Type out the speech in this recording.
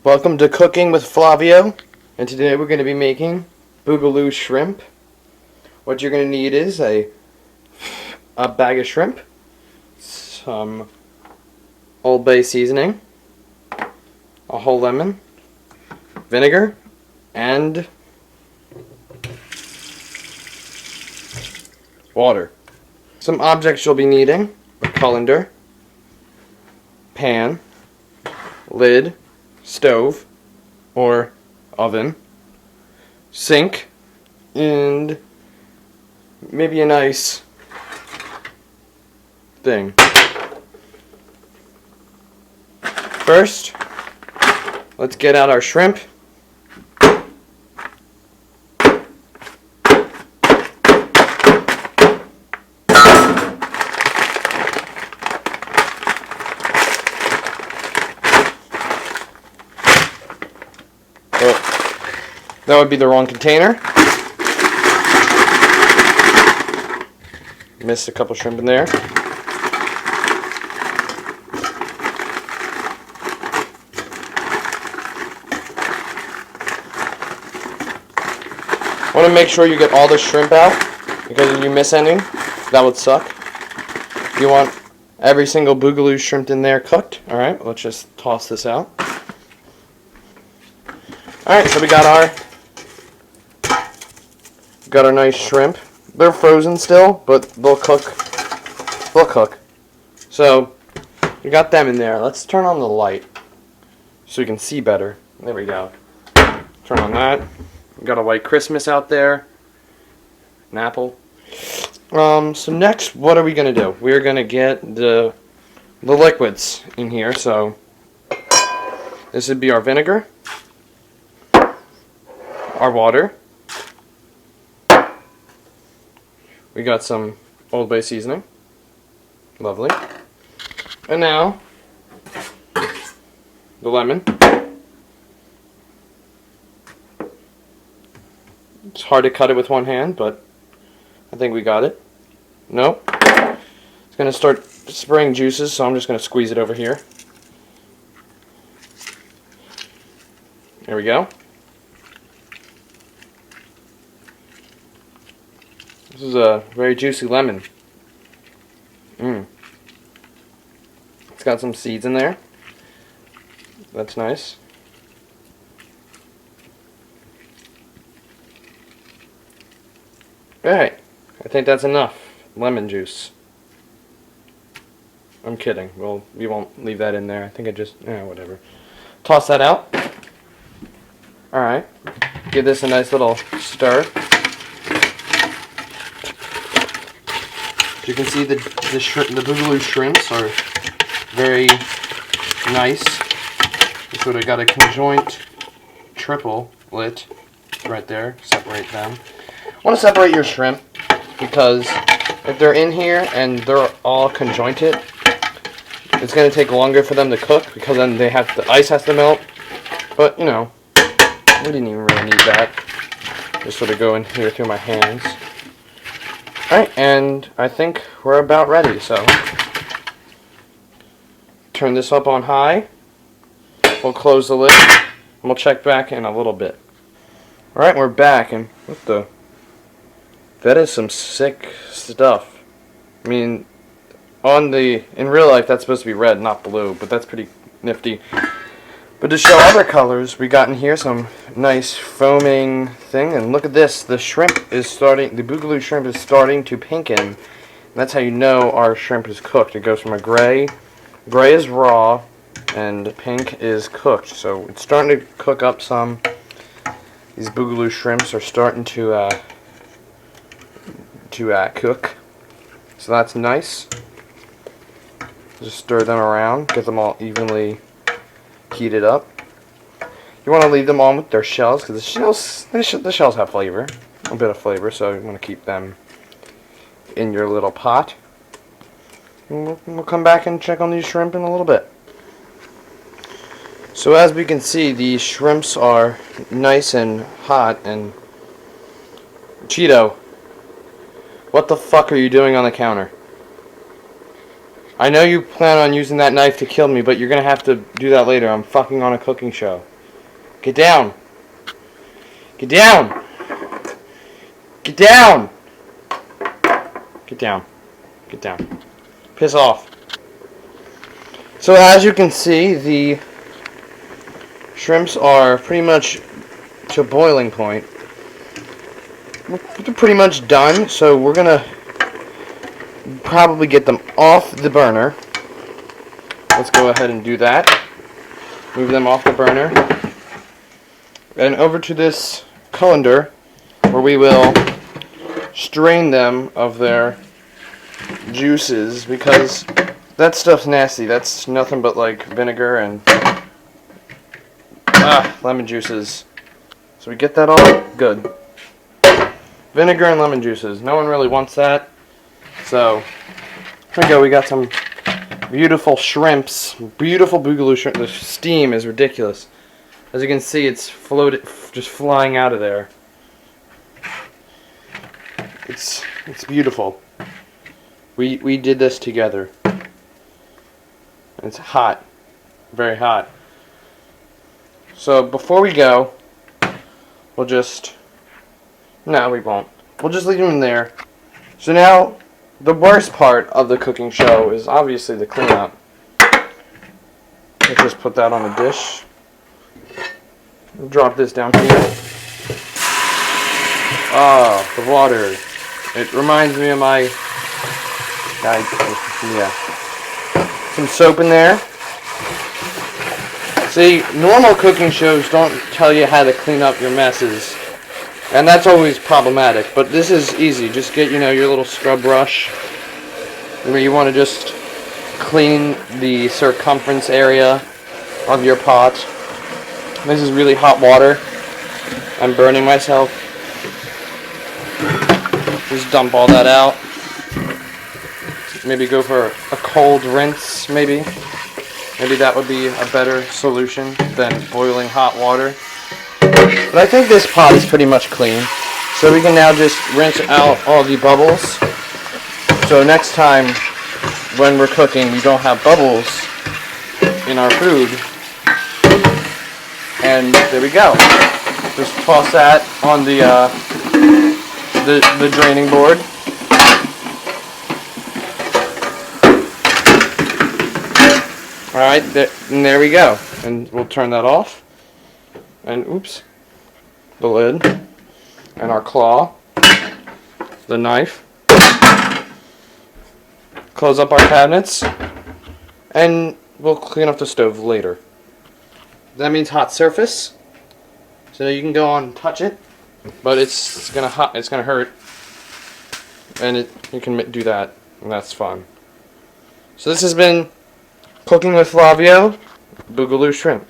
Welcome to Cooking with Flavio, and today we're going to be making Boogaloo shrimp. What you're going to need is a bag of shrimp, some Old Bay seasoning, a whole lemon, vinegar, and water. Some objects you'll be needing: a colander, pan, lid, stove or oven, sink, and maybe a nice thing. First, let's get out our shrimp. That would be the wrong container. Missed a couple shrimp in there. Want to make sure you get all the shrimp out, because if you miss any, that would suck. You want every single Boogaloo shrimp in there cooked. Alright, let's just toss this out. Alright, so we got our nice shrimp. They're frozen still, but they'll cook. So we got them in there. Let's turn on the light so we can see better. There we go. Turn on that. We got a white Christmas out there. An apple. So next, what are we gonna do? We're gonna get the liquids in here. So this would be our vinegar, our water. We got some Old Bay seasoning. Lovely. And now, the lemon. It's hard to cut it with one hand, but I think we got it. Nope. It's going to start spraying juices, so I'm just going to squeeze it over here. There we go. This is a very juicy lemon. It's got some seeds in there. That's nice. Alright, I think that's enough lemon juice. I'm kidding. Well, we won't leave that in there. I think I just, whatever. Toss that out. Alright, give this a nice little stir. You can see the Boogaloo shrimps are very nice. You sort of got a conjoint triplet right there. Separate them. I want to separate your shrimp because if they're in here and they're all conjointed, it's going to take longer for them to cook because then the ice has to melt. But you know, we didn't even really need that. Just sort of go in here through my hands. Alright, and I think we're about ready, so turn this up on high, we'll close the lid, and we'll check back in a little bit. Alright, we're back, and that is some sick stuff. I mean, in real life that's supposed to be red, not blue, but that's pretty nifty. But to show other colors, we got in here some nice foaming thing, and look at this, the Boogaloo shrimp is starting to pinken. And that's how you know our shrimp is cooked. It goes from a gray is raw, and pink is cooked. So it's starting to cook up some. These Boogaloo shrimps are starting to cook. So that's nice. Just stir them around, get them all evenly heated up. You want to leave them on with their shells because the shells have flavor, a bit of flavor, so you want to keep them in your little pot. And we'll come back and check on these shrimp in a little bit. So as we can see, the shrimps are nice and hot. And Cheeto, what the fuck are you doing on the counter? I know you plan on using that knife to kill me, but you're gonna have to do that later. I'm fucking on a cooking show. Get down. Get down. Get down. Get down. Get down. Piss off. So as you can see, the shrimps are pretty much to boiling point. They're pretty much done, so we're gonna probably get them off the burner. Let's go ahead and do that. Move them off the burner. And over to this colander where we will strain them of their juices, because that stuff's nasty. That's nothing but like vinegar and lemon juices. So we get that all good. Vinegar and lemon juices. No one really wants that. So here we go. We got some beautiful shrimps. Beautiful boogaloo shrimp. The steam is ridiculous. As you can see, it's just flying out of there. It's beautiful. We did this together. It's hot. Very hot. So before we go, we'll just... No, we won't. We'll just leave them in there. So now, the worst part of the cooking show is obviously the cleanup. Let's just put that on a dish. We'll drop this down here. Oh, the water. It reminds me of my... Yeah. Some soap in there. See, normal cooking shows don't tell you how to clean up your messes. And that's always problematic. But this is easy. Just get, your little scrub brush. Where you want to just clean the circumference area of your pot. This is really hot water. I'm burning myself. Just dump all that out. Maybe go for a cold rinse, maybe. Maybe that would be a better solution than boiling hot water. But I think this pot is pretty much clean. So we can now just rinse out all the bubbles. So next time when we're cooking, we don't have bubbles in our food. And there we go. Just toss that on the draining board. Alright, and there we go. And we'll turn that off. And oops, the lid. And our claw. The knife. Close up our cabinets. And we'll clean up the stove later. That means hot surface. So you can go on and touch it. But it's gonna hurt. And you can do that. And that's fun. So this has been Cooking with Falvio-Boogaloo Shrimp.